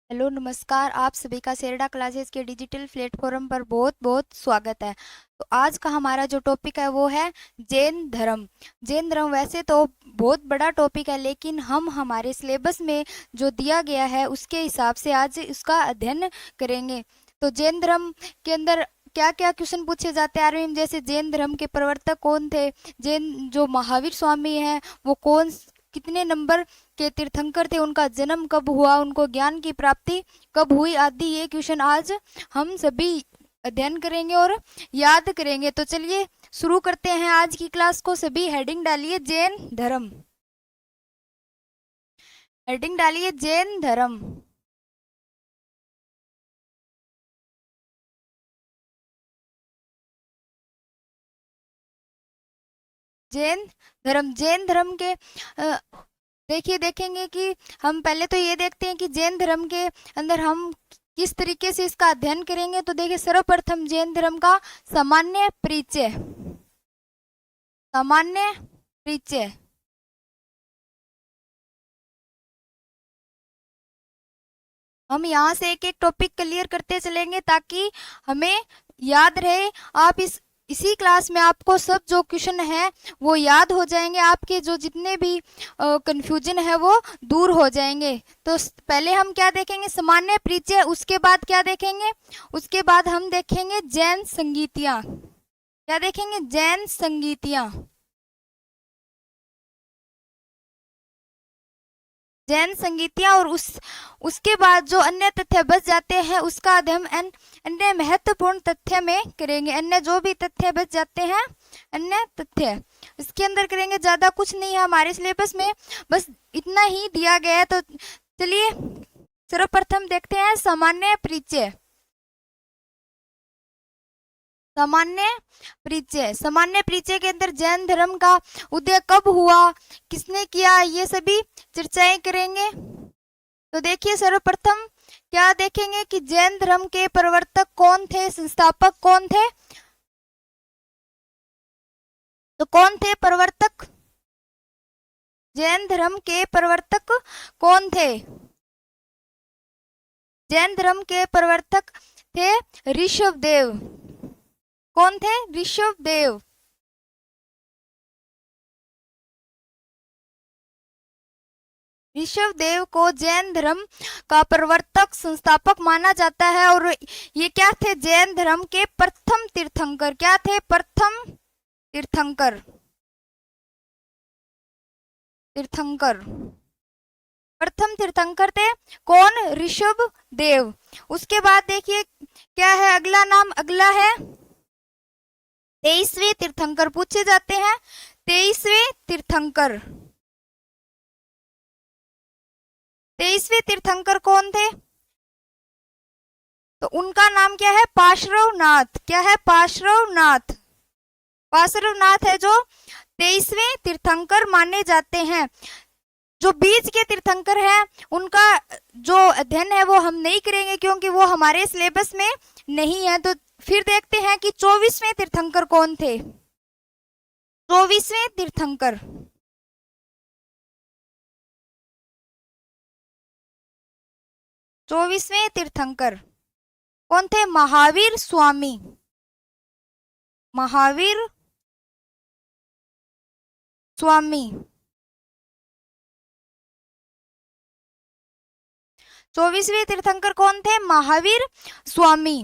Hello नमस्कार। आप सभी का सेरडा क्लासेस के डिजिटल प्लेटफॉर्म पर बहुत बहुत स्वागत है। तो आज का हमारा जो टॉपिक है वो है जैन धर्म। जैन धर्म वैसे तो बहुत बड़ा टॉपिक है, लेकिन हम हमारे सिलेबस में जो दिया गया है उसके हिसाब से आज उसका अध्ययन करेंगे। तो जैन धर्म के अंदर क्या क्या क्वेश्चन पूछे जाते हैं आरवी, जैसे जैन धर्म के प्रवर्तक कौन थे, जैन जो महावीर स्वामी हैं वो कौन कितने नंबर के तीर्थंकर थे, उनका जन्म कब हुआ, उनको ज्ञान की प्राप्ति कब हुई, आदि ये क्वेश्चन आज हम सभी अध्ययन करेंगे और याद करेंगे। तो चलिए शुरू करते हैं आज की क्लास को। सभी हेडिंग डालिए जैन धर्म, हेडिंग डालिए जैन धर्म। जैन धर्म, जैन धर्म के देखिए देखेंगे कि हम पहले तो ये देखते हैं कि जैन धर्म के अंदर हम किस तरीके से इसका अध्ययन करेंगे। तो देखिए सर्वप्रथम जैन धर्म का सामान्य परिचय, सामान्य परिचय। हम यहाँ से एक एक टॉपिक क्लियर करते चलेंगे ताकि हमें याद रहे। आप इसी क्लास में आपको सब जो क्वेश्चन है वो याद हो जाएंगे, आपके जो जितने भी कंफ्यूजन है वो दूर हो जाएंगे। तो पहले हम क्या देखेंगे, सामान्य परिचय। उसके बाद क्या देखेंगे, उसके बाद हम देखेंगे जैन संगीतियाँ। क्या देखेंगे, जैन संगीतियाँ, जैन संगीतियाँ। और उसके बाद जो अन्य तथ्य बच जाते हैं उसका अध्ययन अन्य महत्वपूर्ण तथ्य में करेंगे। अन्य जो भी तथ्य बच जाते हैं, अन्य तथ्य इसके अंदर करेंगे। ज्यादा कुछ नहीं है हमारे सिलेबस में, बस इतना ही दिया गया है। तो चलिए सर्वप्रथम देखते हैं सामान्य परिचय। सामान्य परिचय, सामान्य परिचय के अंदर जैन धर्म का उदय कब हुआ, किसने किया, ये सभी चर्चाएं करेंगे। तो देखिए सर्वप्रथम क्या देखेंगे कि जैन धर्म के प्रवर्तक कौन थे, संस्थापक कौन थे। तो कौन थे प्रवर्तक, जैन धर्म के प्रवर्तक कौन थे। जैन धर्म के प्रवर्तक थे ऋषभदेव। कौन थे, ऋषभदेव। ऋषभदेव को जैन धर्म का प्रवर्तक संस्थापक माना जाता है। और ये क्या थे, जैन धर्म के प्रथम तीर्थंकर। क्या थे, प्रथम तीर्थंकर, तीर्थंकर, प्रथम तीर्थंकर थे कौन, ऋषभदेव। उसके बाद देखिए क्या है अगला नाम, अगला है 23वें तीर्थंकर पूछे जाते हैं। 23वें तीर्थंकर, 23वें तीर्थंकर कौन थे। तो उनका नाम क्या है, पार्श्वनाथ। क्या है, पार्श्वनाथ। पार्श्वनाथ है जो 23वें तीर्थंकर माने जाते हैं। जो बीच के तीर्थंकर हैं उनका जो अध्ययन है वो हम नहीं करेंगे क्योंकि वो हमारे सिलेबस में नहीं है। तो फिर देखते हैं कि 24वें तीर्थंकर कौन थे। 24वें तीर्थंकर, 24वें तीर्थंकर कौन थे, महावीर स्वामी। महावीर स्वामी, 24वें तीर्थंकर कौन थे, महावीर स्वामी।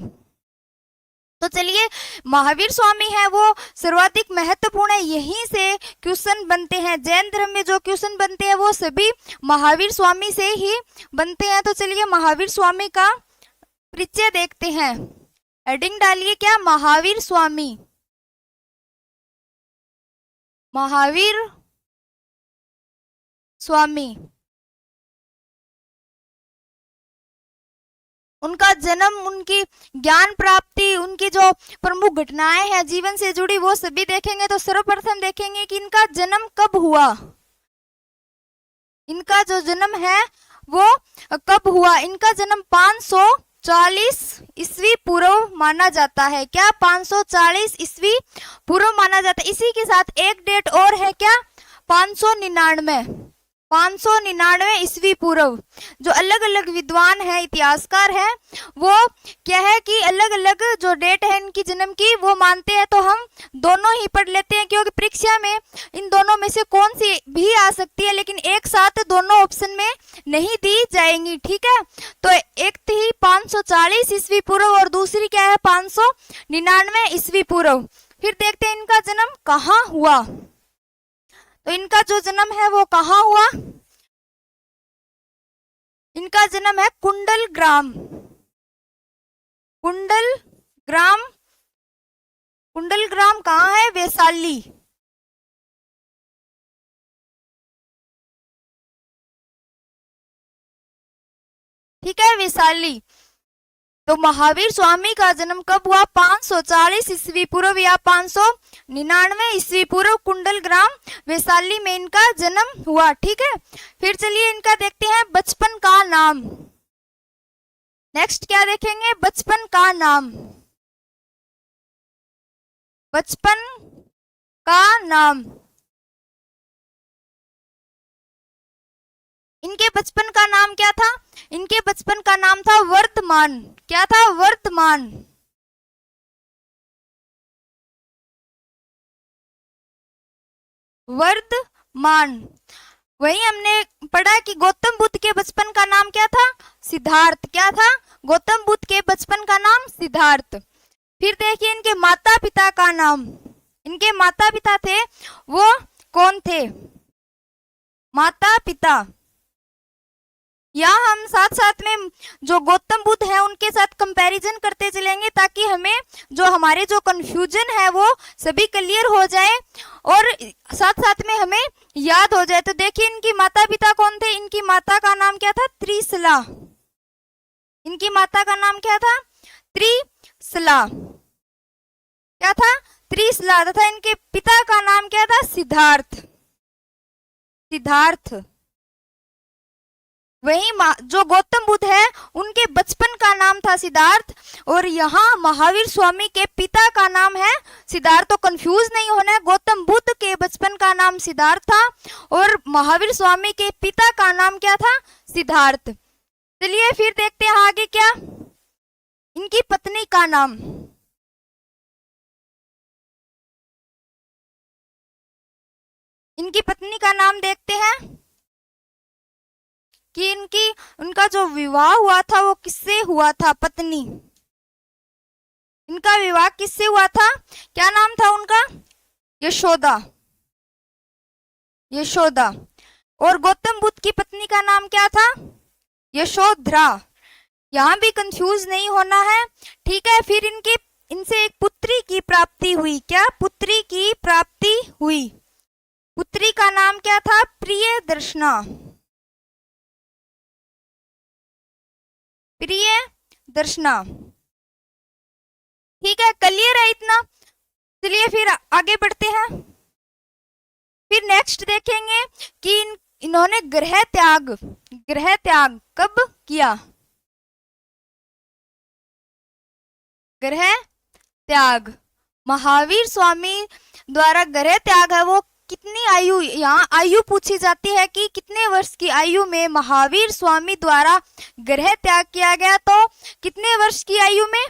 तो चलिए महावीर स्वामी है वो सर्वाधिक महत्वपूर्ण है, यहीं से क्वेश्चन बनते हैं। जैन धर्म में जो क्वेश्चन बनते हैं वो सभी महावीर स्वामी से ही बनते हैं। तो चलिए महावीर स्वामी का परिचय देखते हैं। हेडिंग डालिए क्या, महावीर स्वामी, महावीर स्वामी। उनका जन्म, उनकी ज्ञान प्राप्ति, उनकी जो प्रमुख घटनाएं हैं जीवन से जुड़ी वो सभी देखेंगे। तो सर्वप्रथम देखेंगे कि इनका जन्म कब हुआ। इनका जो जन्म है वो कब हुआ। इनका जन्म 540 ईस्वी पूर्व माना जाता है। क्या, 540 ईस्वी पूर्व माना जाता है। इसी के साथ एक डेट और है क्या, 599। 599 ईस्वी पूर्व। जो अलग अलग विद्वान हैं, इतिहासकार हैं, वो क्या है कि अलग अलग जो डेट है इनकी जन्म की वो मानते हैं, तो हम दोनों ही पढ़ लेते हैं क्योंकि परीक्षा में इन दोनों में से कौन सी भी आ सकती है, लेकिन एक साथ दोनों ऑप्शन में नहीं दी जाएंगी। ठीक है, तो एक थी 540 ईस्वी पूर्व और दूसरी क्या है 599 ईस्वी पूर्व। फिर देखते हैं इनका जन्म कहाँ हुआ। तो इनका जो जन्म है वो कहाँ हुआ, इनका जन्म है कुंडल ग्राम। कुंडल ग्राम, कुंडल ग्राम कहाँ है, वैशाली। ठीक है, वैशाली। तो महावीर स्वामी का जन्म कब हुआ, 540 ईस्वी पूर्व या 599 ईस्वी पूर्व, कुंडल ग्राम वैशाली में इनका जन्म हुआ। ठीक है, फिर चलिए इनका देखते हैं बचपन का नाम। नेक्स्ट क्या देखेंगे, बचपन का नाम। बचपन का नाम, इनके बचपन का नाम क्या था, इनके बचपन का नाम था वर्धमान। क्या था, वर्धमान। वर्धमान। वही हमने पढ़ा कि गौतम बुद्ध के बचपन का नाम क्या था, सिद्धार्थ। क्या था, गौतम बुद्ध के बचपन का नाम सिद्धार्थ। फिर देखिए इनके माता पिता का नाम। इनके माता पिता थे वो कौन थे, माता पिता। यहाँ हम साथ साथ में जो गौतम बुद्ध है उनके साथ कंपैरिजन करते चलेंगे ताकि हमें जो हमारे जो कंफ्यूजन है वो सभी क्लियर हो जाए और साथ साथ में हमें याद हो जाए। तो देखिए इनकी माता पिता कौन थे, इनकी माता का नाम क्या था, त्रिशला। इनकी माता का नाम क्या था, त्रिशला। क्या था, त्रिशला। तथा इनके पिता का नाम क्या था, सिद्धार्थ। सिद्धार्थ। वही जो गौतम बुद्ध है उनके बचपन का नाम था सिद्धार्थ और यहाँ महावीर स्वामी के पिता का नाम है सिद्धार्थ। तो कंफ्यूज नहीं होना है, गौतम बुद्ध के बचपन का नाम सिद्धार्थ था और महावीर स्वामी के पिता का नाम क्या था, सिद्धार्थ। चलिए फिर देखते हैं आगे क्या, इनकी पत्नी का नाम। इनकी पत्नी का नाम देखते हैं कि उनका जो विवाह हुआ था वो किससे हुआ था, पत्नी। इनका विवाह किससे हुआ था, क्या नाम था उनका, यशोदा। यशोदा। और गौतम बुद्ध की पत्नी का नाम क्या था, यशोधरा। यहाँ भी कंफ्यूज नहीं होना है। ठीक है, फिर इनसे एक पुत्री की प्राप्ति हुई। क्या, पुत्री की प्राप्ति हुई। पुत्री का नाम क्या था, प्रियदर्शना। प्रियदर्शना। ठीक है, क्लियर है इतना। चलिए फिर आगे बढ़ते हैं। फिर नेक्स्ट देखेंगे कि इन्होंने गृह त्याग कब किया। गृह त्याग, महावीर स्वामी द्वारा गृह त्याग है वो कितनी आयु, यहाँ आयु पूछी जाती है कि कितने वर्ष की आयु में महावीर स्वामी द्वारा गृह त्याग किया गया। तो कितने वर्ष की आयु में,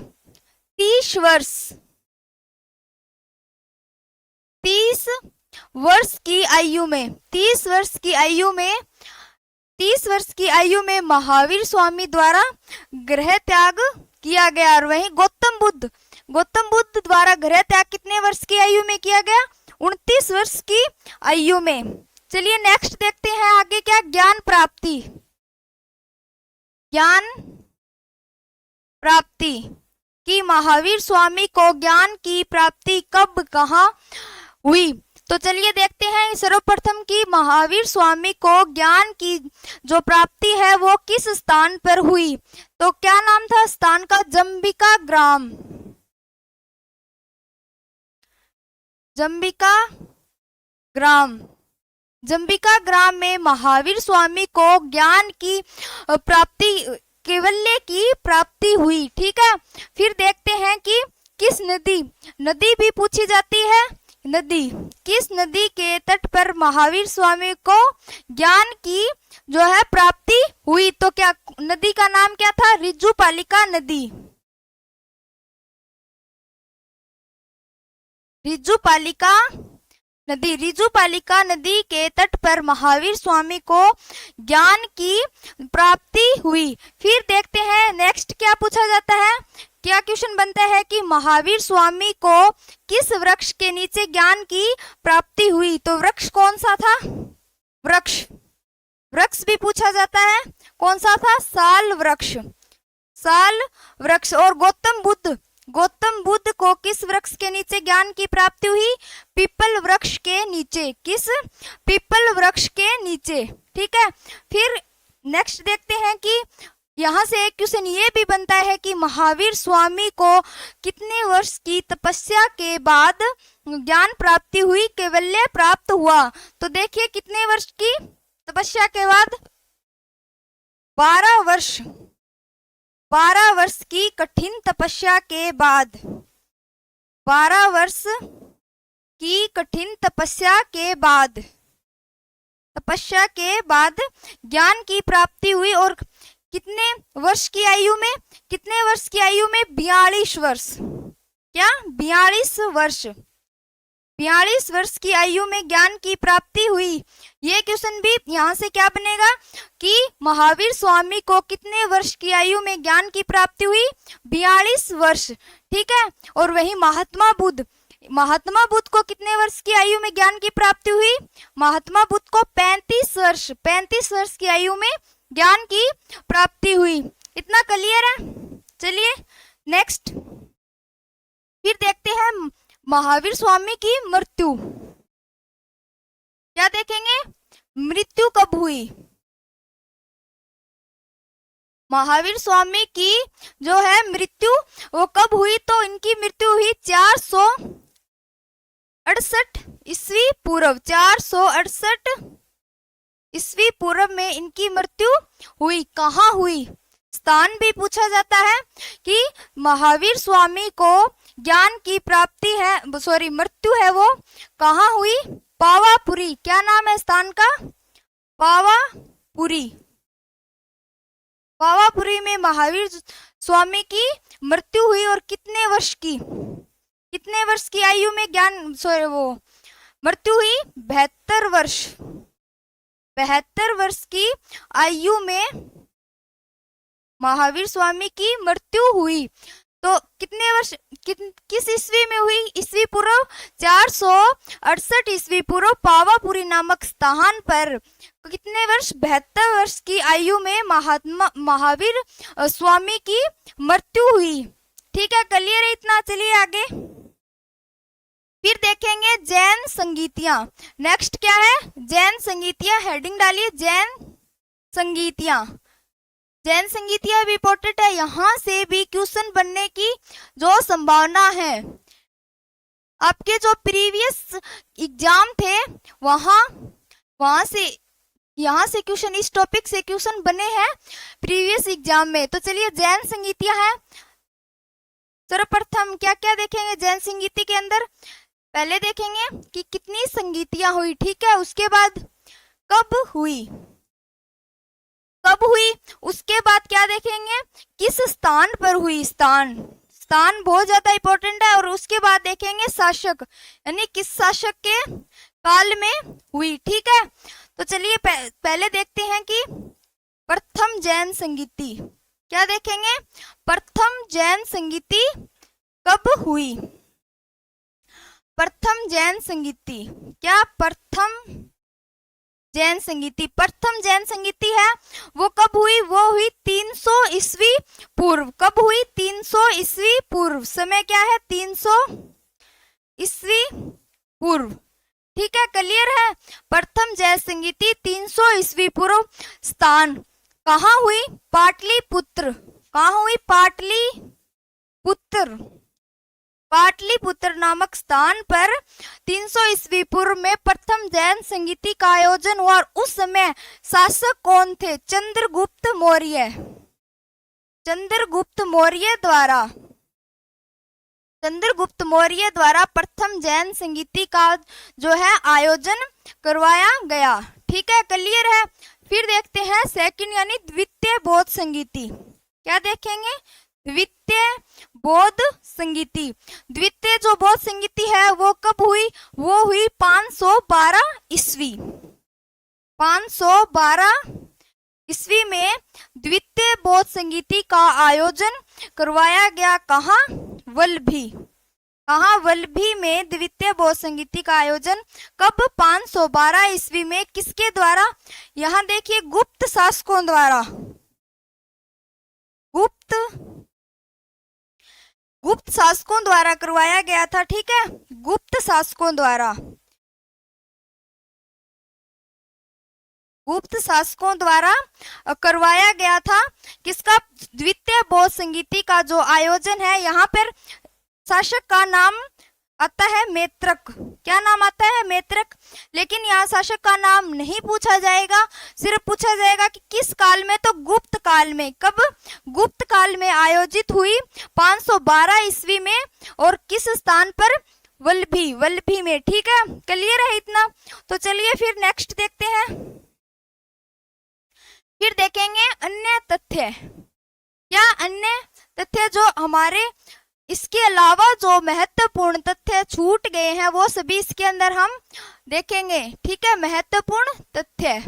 30 वर्ष। 30 वर्ष की आयु में, 30 वर्ष की आयु में, 30 वर्ष की आयु में महावीर स्वामी द्वारा गृह त्याग किया गया। और वहीं गौतम बुद्ध द्वारा गृह त्याग कितने वर्ष की आयु में किया गया, 29 वर्ष की आयु में। चलिए नेक्स्ट देखते हैं आगे क्या, ज्ञान प्राप्ति। ज्ञान प्राप्ति कि महावीर स्वामी को ज्ञान की प्राप्ति कब कहाँ हुई। तो चलिए देखते हैं सर्वप्रथम कि महावीर स्वामी को ज्ञान की जो प्राप्ति है वो किस स्थान पर हुई। तो क्या नाम था स्थान का, जंबिका ग्राम। जंबिका ग्राम। जंबिका ग्राम में महावीर स्वामी को ज्ञान की प्राप्ति, कैवल्य की प्राप्ति हुई। ठीक है, फिर देखते हैं कि किस नदी भी पूछी जाती है, नदी, किस नदी के तट पर महावीर स्वामी को ज्ञान की जो है प्राप्ति हुई? तो क्या नदी का नाम क्या था? ऋजुपालिका नदी। ऋजुपालिका नदी, ऋजुपालिका नदी के तट पर महावीर स्वामी को ज्ञान की प्राप्ति हुई। फिर देखते हैं नेक्स्ट क्या पूछा जाता है, क्या क्वेश्चन बनता है कि महावीर स्वामी को किस वृक्ष के नीचे ज्ञान की प्राप्ति हुई? तो वृक्ष कौन सा था? वृक्ष भी पूछा जाता है, कौन सा था? साल वृक्ष, साल वृक्ष। और गौतम बुद्ध को किस वृक्ष के नीचे ज्ञान की प्राप्ति हुई? पीपल वृक्ष के नीचे। किस? पीपल वृक्ष के नीचे। ठीक है, फिर नेक्स्ट देखते हैं कि यहाँ से एक क्वेश्चन ये भी बनता है कि महावीर स्वामी को कितने वर्ष की तपस्या के बाद ज्ञान प्राप्ति हुई, कैवल्य प्राप्त हुआ? तो देखिए कितने वर्ष की तपस्या के बाद? 12 वर्ष, 12 वर्ष की कठिन तपस्या के बाद, 12 वर्ष की कठिन तपस्या के बाद ज्ञान की प्राप्ति हुई। और कितने वर्ष की आयु में? कितने वर्ष की आयु में? 42 वर्ष। क्या? 42 वर्ष, 42 वर्ष की आयु में ज्ञान की प्राप्ति हुई। ये क्वेश्चन भी यहाँ से क्या बनेगा कि महावीर स्वामी को कितने वर्ष की आयु में ज्ञान की प्राप्ति हुई? 42 वर्ष। ठीक है, और वही महात्मा बुद्ध को कितने वर्ष की आयु में ज्ञान की प्राप्ति हुई? महात्मा बुद्ध को 35 वर्ष की आयु में ज्ञान की प्राप्ति हुई। इतना क्लियर है? चलिए नेक्स्ट फिर देखते हैं महावीर स्वामी की मृत्यु। क्या देखेंगे? मृत्यु कब हुई? महावीर स्वामी की जो है मृत्यु वो कब हुई? तो इनकी मृत्यु हुई 468 ईस्वी पूर्व, 468 ईस्वी पूर्व में इनकी मृत्यु हुई। कहाँ हुई? स्थान भी पूछा जाता है कि महावीर स्वामी को ज्ञान की प्राप्ति है, मृत्यु है वो कहाँ हुई? पावापुरी। क्या नाम है स्थान का? पावापुरी। पावापुरी में महावीर स्वामी की मृत्यु हुई। और कितने वर्ष की आयु में मृत्यु हुई? 72 वर्ष। 72 वर्ष की आयु में महावीर स्वामी की मृत्यु हुई। तो कितने वर्ष किस ईस्वी में हुई? ईस्वी पूर्व 468 ईस्वी पूर्व पावापुरी नामक स्थान पर कितने वर्ष? 72 वर्ष की आयु में महावीर स्वामी की मृत्यु हुई। ठीक है, क्लियर है इतना? चलिए आगे फिर देखेंगे जैन संगीतियां। नेक्स्ट क्या है? जैन संगीतियां। हेडिंग डालिए जैन संगीतियां। जैन संगीतियां भी इंपॉर्टेंट है, यहाँ से भी क्वेश्चन बनने की जो संभावना है। आपके जो प्रीवियस एग्जाम थे वहां से यहाँ से क्वेश्चन, इस टॉपिक से क्वेश्चन बने हैं प्रीवियस एग्जाम में। तो चलिए जैन संगीतियां है। सर्वप्रथम क्या क्या देखेंगे जैन संगीति के अंदर? पहले देखेंगे कि कितनी संगीतियां हुई। ठीक है, उसके बाद कब हुई, उसके बाद क्या देखेंगे? किस स्थान पर हुई। स्थान बहुत ज्यादा इंपॉर्टेंट है। और उसके बाद देखेंगे शासक, यानी किस शासक के काल में हुई। ठीक है, तो चलिए पहले देखते हैं कि प्रथम जैन संगीति। क्या देखेंगे? प्रथम जैन संगीति कब हुई? प्रथम जैन संगीति। क्या? प्रथम जैन संगीति है वो कब हुई? वो हुई 300 ईस्वी पूर्व। कब हुई? 300 ईस्वी पूर्व। समय क्या है? 300 ईस्वी पूर्व। ठीक है, क्लियर है? प्रथम जैन संगीति 300 ईस्वी पूर्व। स्थान कहाँ हुई? पाटलिपुत्र। कहाँ हुई? पाटलिपुत्र नामक स्थान पर 300 ईस्वी पूर्व में प्रथम जैन संगीति का आयोजन हुआ। और उस समय शासक कौन थे? चंद्रगुप्त मौर्य। चंद्रगुप्त मौर्य चंद्रगुप्त मौर्य द्वारा प्रथम जैन संगीति का जो है आयोजन करवाया गया। ठीक है, क्लियर है। फिर देखते हैं सेकंड यानी द्वितीय बौद्ध संगीति। क्या देखेंगे? द्वितीय बौद्ध संगीति। द्वितीय जो बौद्ध संगीति है वो कब हुई? वो हुई 512 ईस्वी। 512 ईस्वी में द्वितीय बौद्ध संगीति का आयोजन करवाया गया। कहाँ? वल्लभी। कहाँ? वल्लभी में द्वितीय बौद्ध संगीति का आयोजन कब? 512 ईस्वी में। किसके द्वारा? यहाँ देखिए, गुप्त शासकों द्वारा। गुप्त शासकों द्वारा करवाया गया था। ठीक है, गुप्त शासकों द्वारा। गुप्त शासकों द्वारा करवाया गया था। किसका? द्वितीय बौद्ध संगीति का जो आयोजन है। यहाँ पर शासक का नाम आता है मैत्रक। क्या नाम आता है? मैत्रक। लेकिन यहाँ शासक का नाम नहीं पूछा जाएगा, सिर्फ पूछा जाएगा कि किस काल में, तो गुप्त काल में। कब? गुप्त काल में आयोजित हुई 512 ईस्वी में। और किस स्थान पर? वल्लभी। वल्लभी में। ठीक है, क्लियर है इतना? तो चलिए फिर नेक्स्ट देखते हैं। फिर देखेंगे अन्य तथ्य। क्या अन्य तथ्य? जो हमारे इसके अलावा जो महत्वपूर्ण तथ्य छूट गए हैं वो सभी इसके अंदर हम देखेंगे। ठीक है, महत्वपूर्ण तथ्य।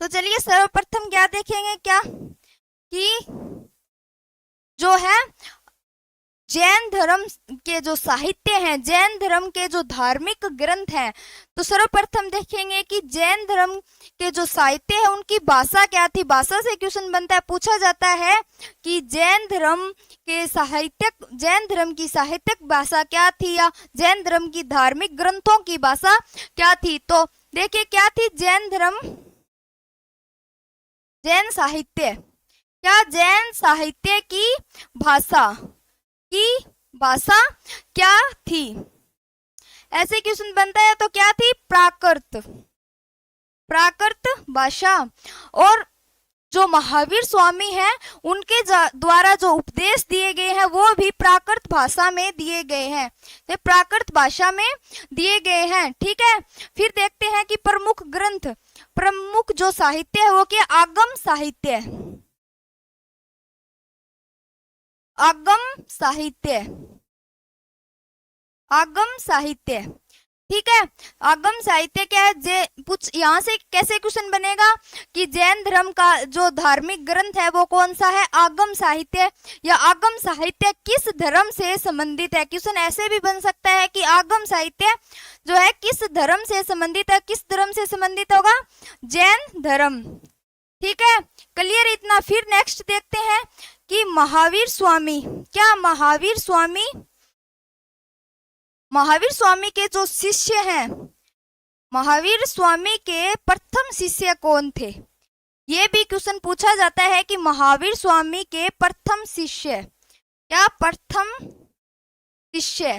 तो चलिए सर्वप्रथम क्या देखेंगे? क्या कि जो है जैन धर्म के जो साहित्य हैं, जैन धर्म के जो धार्मिक ग्रंथ हैं, तो सर्वप्रथम देखेंगे कि जैन धर्म के जो साहित्य है उनकी भाषा क्या थी। भाषा से क्वेश्चन बनता है, पूछा जाता है कि जैन धर्म के साहित्यक, जैन धर्म की साहित्यिक भाषा क्या थी, या जैन धर्म की धार्मिक ग्रंथों की भाषा क्या थी। तो देखिए क्या थी जैन धर्म, जैन साहित्य। क्या? जैन साहित्य की भाषा क्या थी? ऐसे क्वेश्चन बनता है तो क्या थी? प्राकृत भाषा। और जो महावीर स्वामी हैं उनके द्वारा जो उपदेश दिए गए हैं वो भी प्राकृत भाषा में दिए गए हैं, ये प्राकृत भाषा में दिए गए हैं। ठीक है, फिर देखते हैं कि प्रमुख ग्रंथ, प्रमुख जो साहित्य है वो क्या? आगम साहित्य। आगम साहित्य। आगम साहित्य। ठीक है, आगम साहित्य क्या है? यहाँ से कैसे क्वेश्चन बनेगा कि जैन धर्म का जो धार्मिक ग्रंथ है वो कौन सा है? आगम साहित्य। या आगम साहित्य किस धर्म से संबंधित है? क्वेश्चन ऐसे भी बन सकता है कि आगम साहित्य जो है किस धर्म से संबंधित है? किस धर्म से संबंधित होगा? जैन धर्म। ठीक है, क्लियर इतना? फिर नेक्स्ट देखते हैं कि महावीर स्वामी। क्या? महावीर स्वामी, महावीर स्वामी के जो शिष्य हैं, महावीर स्वामी के प्रथम शिष्य कौन थे? ये भी क्वेश्चन पूछा जाता है कि महावीर स्वामी के प्रथम शिष्य। क्या? प्रथम शिष्य,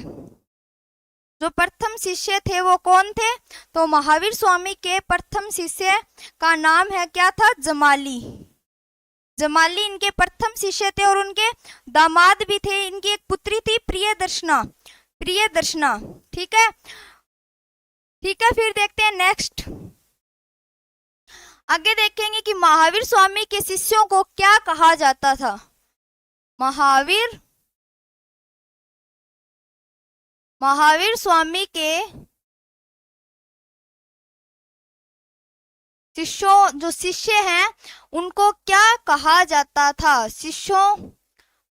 जो प्रथम शिष्य थे वो कौन थे? तो महावीर स्वामी के प्रथम शिष्य का नाम है क्या था? जमाली। जमाली इनके प्रथम शिष्य थे और उनके दामाद भी थे। इनकी एक पुत्री थी प्रियदर्शना। प्रियदर्शना। ठीक है, ठीक है। फिर देखते हैं नेक्स्ट। आगे देखेंगे कि महावीर स्वामी के शिष्यों को क्या कहा जाता था। महावीर स्वामी के शिष्यों, जो शिष्य हैं उनको क्या कहा जाता था? शिष्यों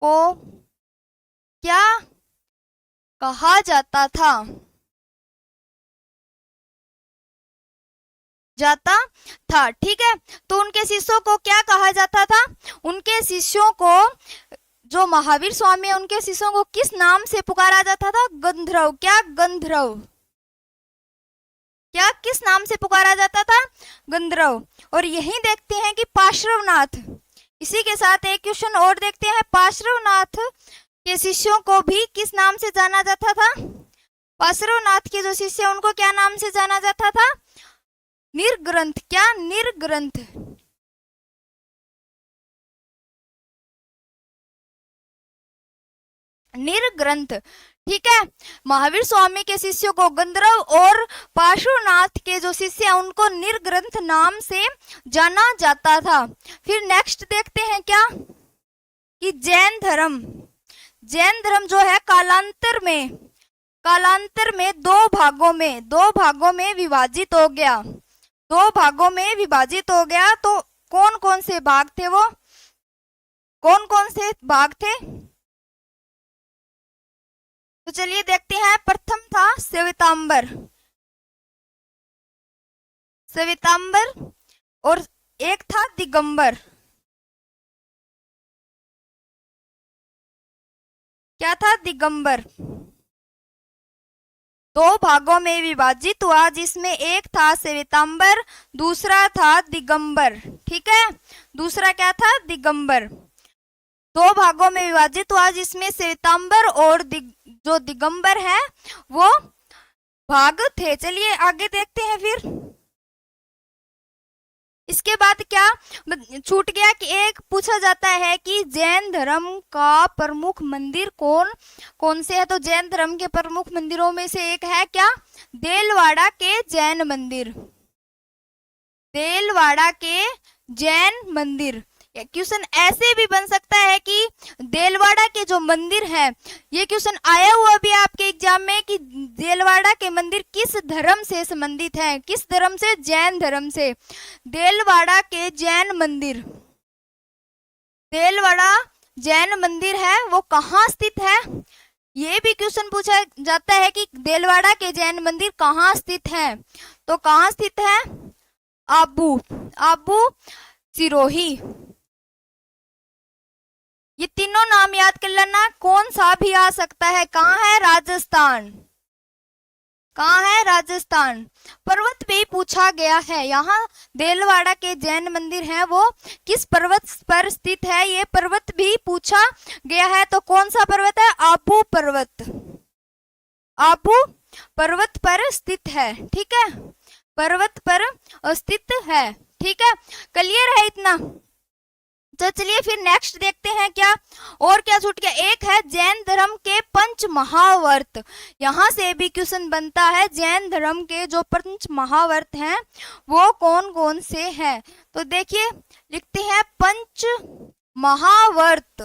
को क्या कहा जाता था? ठीक है, तो उनके शिष्यों को क्या कहा जाता था? उनके शिष्यों को, जो महावीर स्वामी है उनके शिष्यों को किस नाम से पुकारा जाता था? गंधर्व। क्या? गंधर्व। क्या? किस नाम से पुकारा जाता था? गंधर्व। और यही देखते हैं कि पार्श्वनाथ, इसी के साथ एक क्वेश्चन और देखते हैं। पार्श्वनाथ के शिष्यों को भी किस नाम से जाना जाता था? पार्श्वनाथ के जो शिष्य उनको क्या नाम से जाना जाता था? निर्ग्रंथ। क्या? निर्ग्रंथ। निर्ग्रंथ। ठीक है, महावीर स्वामी के शिष्यों को गंधर्व और पार्श्वनाथ के जो शिष्य हैं उनको निर्ग्रंथ नाम से जाना जाता था। फिर नेक्स्ट देखते हैं क्या कि जैन धर्म। जैन धर्म जो है कालांतर में दो भागों में विभाजित हो गया। दो भागों में विभाजित हो गया। तो कौन कौन से भाग थे वो, कौन कौन से भाग थे? तो चलिए देखते हैं। प्रथम था श्वेतांबर और एक था दिगंबर। क्या था? दिगंबर। दो भागों में विभाजित हुआ, जिसमें एक था श्वेतांबर, दूसरा था दिगंबर। ठीक है, दूसरा क्या था? दिगंबर। दो भागों में विभाजित हुआ, जिसमें श्वेतांबर और जो दिगंबर है वो भाग थे। चलिए आगे देखते हैं। फिर इसके बाद क्या छूट गया कि एक पूछा जाता है कि जैन धर्म का प्रमुख मंदिर कौन कौन से है। तो जैन धर्म के प्रमुख मंदिरों में से एक है क्या? देलवाड़ा के जैन मंदिर। देलवाड़ा के जैन मंदिर। क्वेश्चन ऐसे भी बन सकता है कि देलवाड़ा के जो मंदिर है, ये क्वेश्चन आया हुआ भी आपके एग्जाम में कि देलवाड़ा के मंदिर किस धर्म से संबंधित है, किस धर्म से? जैन धर्म से। देलवाड़ा के जैन मंदिर, देलवाड़ा जैन मंदिर है वो कहाँ स्थित है? ये भी क्वेश्चन पूछा जाता है कि देलवाड़ा के जैन मंदिर कहाँ स्थित है। तो कहाँ स्थित है? आबू सिरोही। ये तीनों नाम याद कर लेना, कौन सा भी आ सकता है। कहाँ है? राजस्थान। कहाँ है? राजस्थान। पर्वत पे पूछा गया है। यहाँ देलवाड़ा के जैन मंदिर है वो किस पर्वत पर स्थित है, ये पर्वत भी पूछा गया है। तो कौन सा पर्वत है? आबू पर्वत। आबू पर्वत पर स्थित है। ठीक है, पर्वत पर स्थित है। ठीक है, क्लियर है इतना? तो चलिए फिर नेक्स्ट देखते हैं क्या और क्या छूट गया। एक है जैन धर्म के पंच महावर्त। यहाँ से भी क्वेश्चन बनता है जैन धर्म के जो पंच महावर्त हैं वो कौन कौन से हैं। तो देखिए लिखते हैं पंच महावर्त।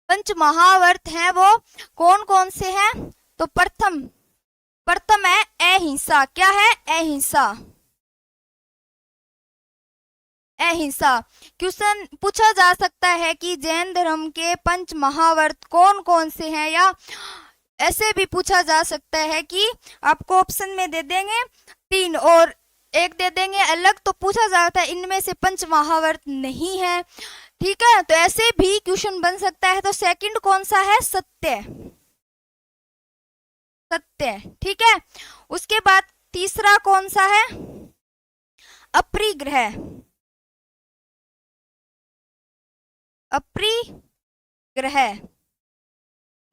पंच महावर्त हैं वो कौन कौन से हैं। तो प्रथम है अहिंसा। क्या है? अहिंसा। क्वेश्चन पूछा जा सकता है कि जैन धर्म के पंच महावर्त कौन कौन से हैं, या ऐसे भी पूछा जा सकता है कि आपको ऑप्शन में दे देंगे 3 और एक दे देंगे अलग। तो पूछा जाता है इनमें से पंच महावर्त नहीं है। ठीक है, तो ऐसे भी क्वेश्चन बन सकता है। तो सेकंड कौन सा है? सत्य। ठीक है, उसके बाद तीसरा कौन सा है? अपरिग्रह।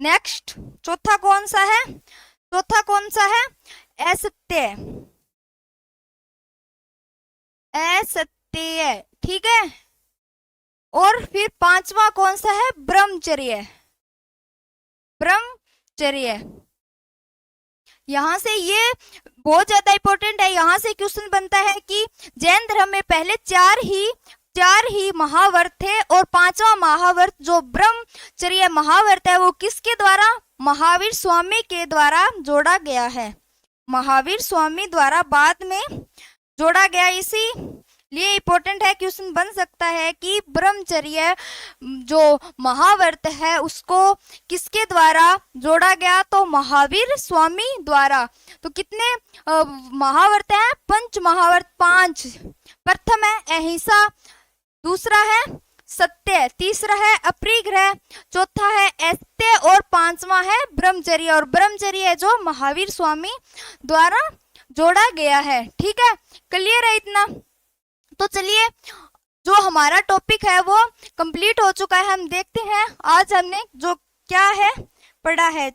नेक्स्ट चौथा कौन सा है? असत्य। ठीक है, और फिर पांचवा कौन सा है? ब्रह्मचर्य। यहाँ से ये बहुत ज्यादा इंपॉर्टेंट है। यहाँ से क्वेश्चन बनता है कि जैन धर्म में पहले चार ही महावर्त थे और पांचवा महावर्त जो ब्रह्मचर्य महावर्त है वो किसके द्वारा? महावीर स्वामी के द्वारा जोड़ा गया है। महावीर स्वामी द्वारा बाद में जोड़ा गया, इसीलिए इंपॉर्टेंट है। क्वेश्चन बन सकता है कि ब्रह्मचर्य जो महावर्त है उसको किसके द्वारा जोड़ा गया? तो महावीर स्वामी द्वारा। तो कितने महावर्त हैं? पंच महावर्त 5। प्रथम है अहिंसा, दूसरा है सत्य, तीसरा है अपरिग्रह, चौथा है असत्य और पांचवा है ब्रह्मचर्य। और ब्रह्मचर्य जो महावीर स्वामी द्वारा जोड़ा गया है। ठीक है, क्लियर है इतना? तो चलिए जो हमारा टॉपिक है वो कंप्लीट हो चुका है। हम देखते हैं आज हमने जो क्या है पढ़ा है।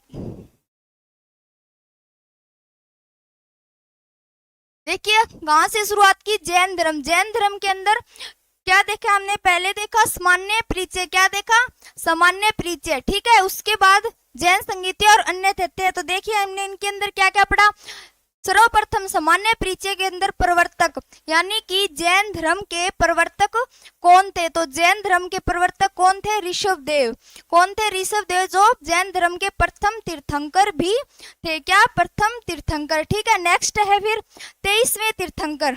देखिए कहाँ से शुरुआत की? जैन धर्म के अंदर क्या देखा हमने? पहले देखा सामान्य परिचय, क्या देखा? सामान्य परिचय, ठीक है। उसके बाद जैन संगीति और अन्य तथ्य। तो देखिए हमने इनके अंदर क्या क्या पढ़ा। सर्वप्रथम सामान्य परिचय के अंदर प्रवर्तक, यानी कि जैन धर्म के प्रवर्तक कौन थे? तो जैन धर्म के प्रवर्तक कौन थे? ऋषभदेव। कौन थे? ऋषभदेव, जो जैन धर्म के प्रथम तीर्थंकर भी थे। क्या? प्रथम तीर्थंकर, ठीक है। नेक्स्ट है फिर 23वें तीर्थंकर।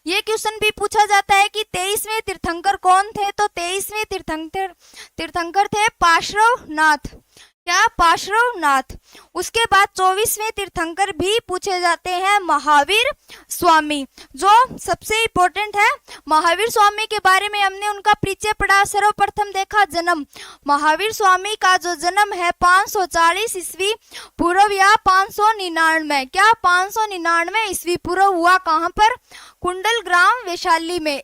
ये क्वेश्चन भी पूछा जाता है कि 23वें तीर्थंकर कौन थे? तो 23वें तीर्थंकर थे पार्श्वनाथ। क्या? पार्श्वनाथ। उसके बाद 24वें तीर्थंकर भी पूछे जाते हैं महावीर स्वामी, जो सबसे इंपॉर्टेंट है। महावीर स्वामी के बारे में हमने उनका परिचय पढ़ा। सर्वप्रथम देखा जन्म। महावीर स्वामी का जो जन्म है 540 ईस्वी पूर्व या 599, क्या? 599 ईस्वी पूर्व हुआ। कहाँ पर? कुंडल ग्राम वैशाली में।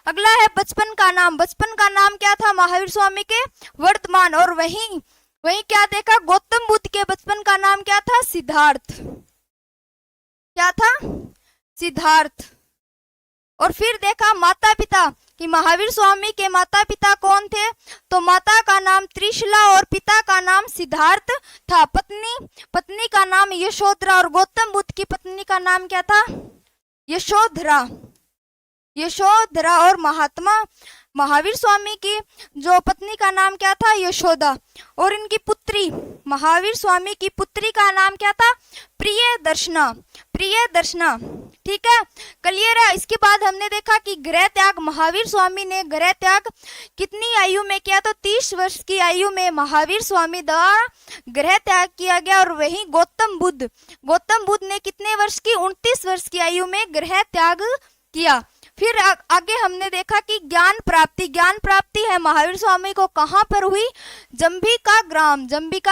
अगला है बचपन का नाम। बचपन का नाम क्या था महावीर स्वामी के? वर्तमान। और वहीं क्या देखा? गौतम बुद्ध के बचपन का नाम क्या था? सिद्धार्थ। क्या था? सिद्धार्थ। और फिर देखा माता पिता, कि महावीर स्वामी के माता पिता कौन थे? तो माता का नाम त्रिशला और पिता का नाम सिद्धार्थ था। पत्नी का नाम यशोधरा, और गौतम बुद्ध की पत्नी का नाम क्या था? यशोधरा। और महावीर स्वामी की जो पत्नी का नाम क्या था? यशोदा। और इनकी पुत्री, महावीर स्वामी की पुत्री का नाम क्या था? प्रियदर्शना। ठीक है, क्लियर है। इसके बाद हमने देखा कि गृह त्याग, महावीर स्वामी ने गृह त्याग कितनी आयु में किया? तो 30 वर्ष की आयु में महावीर स्वामी द्वारा गृह त्याग किया गया। और वहीं गौतम बुद्ध ने कितने वर्ष की? 29 वर्ष की आयु में गृह त्याग किया। फिर आगे हमने देखा कि ज्ञान प्राप्ति है महावीर स्वामी को कहाँ पर हुई? जंबिका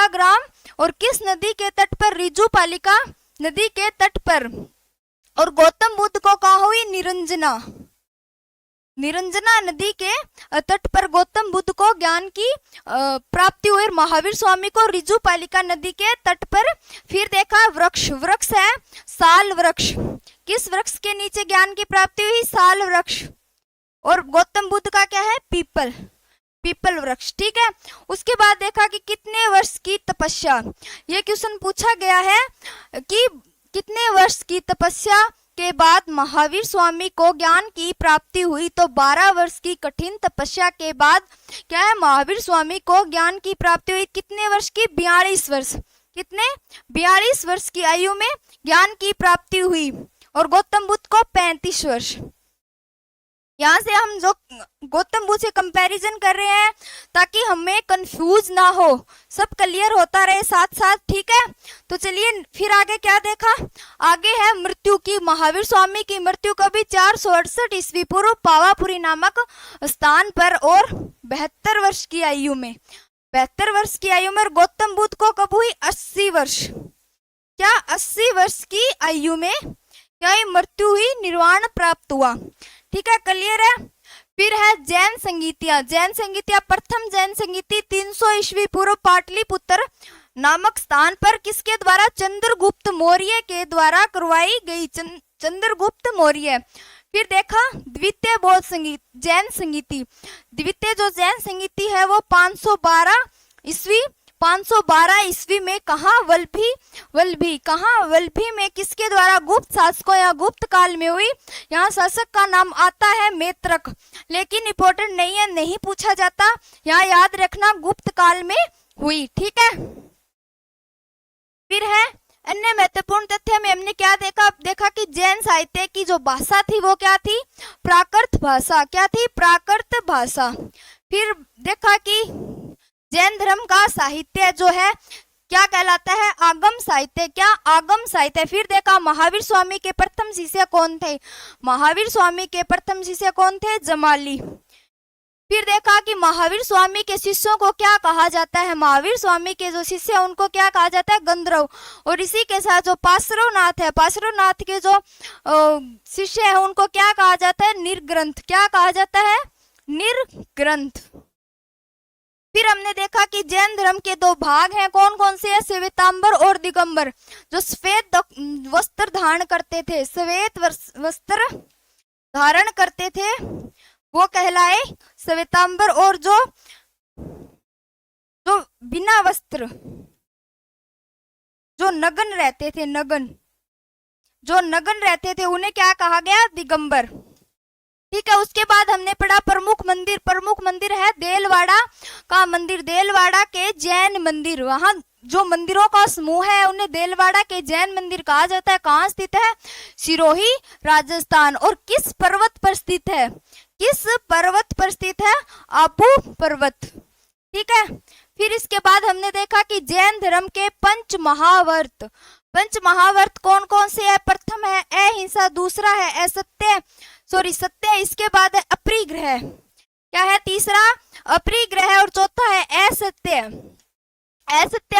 ग्राम। और किस नदी के तट पर? रिजुपालिका नदी के तट पर। और गौतम बुद्ध को कहाँ हुई? निरंजना नदी के तट पर गौतम बुद्ध को ज्ञान की प्राप्ति हुई। महावीर स्वामी को रिजुपालिका नदी के तट पर। फिर देखा वृक्ष है साल वृक्ष। किस वृक्ष के नीचे ज्ञान की प्राप्ति हुई? साल वृक्ष। और गौतम बुद्ध का क्या है? पीपल वृक्ष, ठीक है। उसके बाद देखा कि कितने वर्ष की तपस्या, ये क्वेश्चन पूछा गया है कि कितने वर्ष की तपस्या के बाद महावीर स्वामी को ज्ञान की प्राप्ति हुई? तो 12 वर्ष की कठिन तपस्या के बाद क्या है? महावीर स्वामी को ज्ञान की प्राप्ति हुई। कितने वर्ष की? 42 वर्ष। कितने? 42 वर्ष की आयु में ज्ञान की प्राप्ति हुई। और गौतम बुद्ध को 35 वर्ष। यहाँ से हम जो गौतम बुद्ध से कंपैरिजन कर रहे हैं ताकि हमें कंफ्यूज ना हो, सब क्लियर होता रहे साथ साथ, ठीक है। तो चलिए फिर आगे क्या देखा? आगे है मृत्यु की। महावीर स्वामी की मृत्यु कभी? 468 ईस्वी पूर्व पावापुरी नामक स्थान पर और 72 वर्ष की आयु में। 72 वर्ष की आयु में। गौतम बुद्ध को कब हुई? 80 वर्ष। क्या? 80 वर्ष की आयु में क्या मृत्यु हुई? निर्वाण प्राप्त हुआ, ठीक है, क्लियर है। फिर है जैन संगीतियां। प्रथम जैन संगीति 300 ईस्वी पूर्व पाटलिपुत्र नामक स्थान पर किसके द्वारा? चंद्रगुप्त मौर्य के द्वारा करवाई गई। चंद्रगुप्त मौर्य। फिर देखा द्वितीय बौद्ध संगीत जैन संगीति। द्वितीय जो जैन संगीति है वो 512 ईस्वी में कहा? वल्भी में किसके द्वारा? गुप्त शासकों या गुप्त काल में हुई। यहाँ शासक का नाम आता है मैत्रक, लेकिन इंपॉर्टेंट नहीं है, नहीं पूछा जाता। यहाँ याद रखना गुप्त काल में हुई, ठीक है। फिर है अन्य महत्वपूर्ण तथ्य में हमने क्या देखा कि जैन साहित्य की जो भाषा थी वो क्या थी? प्राकृत भाषा। क्या थी? प्राकृत भाषा। फिर देखा कि जैन धर्म का साहित्य जो है क्या कहलाता है? आगम साहित्य। क्या? आगम साहित्य। फिर देखा महावीर स्वामी के प्रथम शिष्य कौन थे? महावीर स्वामी के प्रथम शिष्य कौन थे? जमाली। फिर देखा कि महावीर स्वामी के शिष्यों को क्या कहा जाता है? महावीर स्वामी के जो शिष्य हैं उनको क्या कहा जाता है? गंधर्व। और इसी के साथ जो पार्श्वनाथ है, पार्श्वनाथ के जो शिष्य है उनको क्या कहा जाता है? निर्ग्रंथ। क्या कहा जाता है? निर्ग्रंथ। फिर हमने देखा कि जैन धर्म के दो भाग हैं, कौन कौन से हैं? श्वेतांबर और दिगंबर। जो श्वेत वस्त्र धारण करते थे, श्वेत वस्त्र धारण करते थे वो कहलाए श्वेतांबर। और जो जो बिना वस्त्र, जो नग्न रहते थे, जो नग्न रहते थे उन्हें क्या कहा गया? दिगंबर। ठीक है, उसके बाद हमने पढ़ा प्रमुख मंदिर। प्रमुख मंदिर है देलवाड़ा का मंदिर, देलवाड़ा के जैन मंदिर। वहां जो मंदिरों का समूह है उन्हें देलवाड़ा के जैन मंदिर कहा जाता है। कहाँ स्थित है? सिरोही, राजस्थान। और किस पर्वत पर स्थित है? किस पर्वत पर स्थित है? आबू पर्वत। ठीक है, फिर इसके बाद हमने देखा कि जैन धर्म के पंच महावर्त। पंच महावर्त कौन कौन से है? प्रथम है अहिंसा, दूसरा है सत्य, इसके बाद है अपरिग्रह, क्या है? तीसरा अपरिग्रह, और चौथा है असत्य,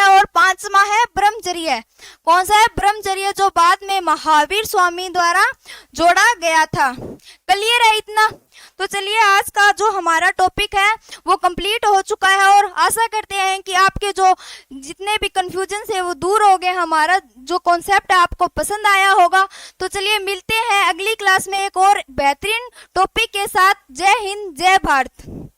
और पांचवा है ब्रह्मचर्य। कौन सा है? ब्रह्मचर्य, जो बाद में महावीर स्वामी द्वारा जोड़ा गया था। क्लियर है इतना? तो चलिए, आज का जो हमारा टॉपिक है वो कंप्लीट हो चुका है, और आशा करते हैं कि आपके जो जितने भी कंफ्यूजन है वो दूर हो गए, हमारा जो कॉन्सेप्ट है आपको पसंद आया होगा। तो चलिए, मिलते हैं अगली क्लास में एक और बेहतरीन टॉपिक के साथ। जय हिंद, जय भारत।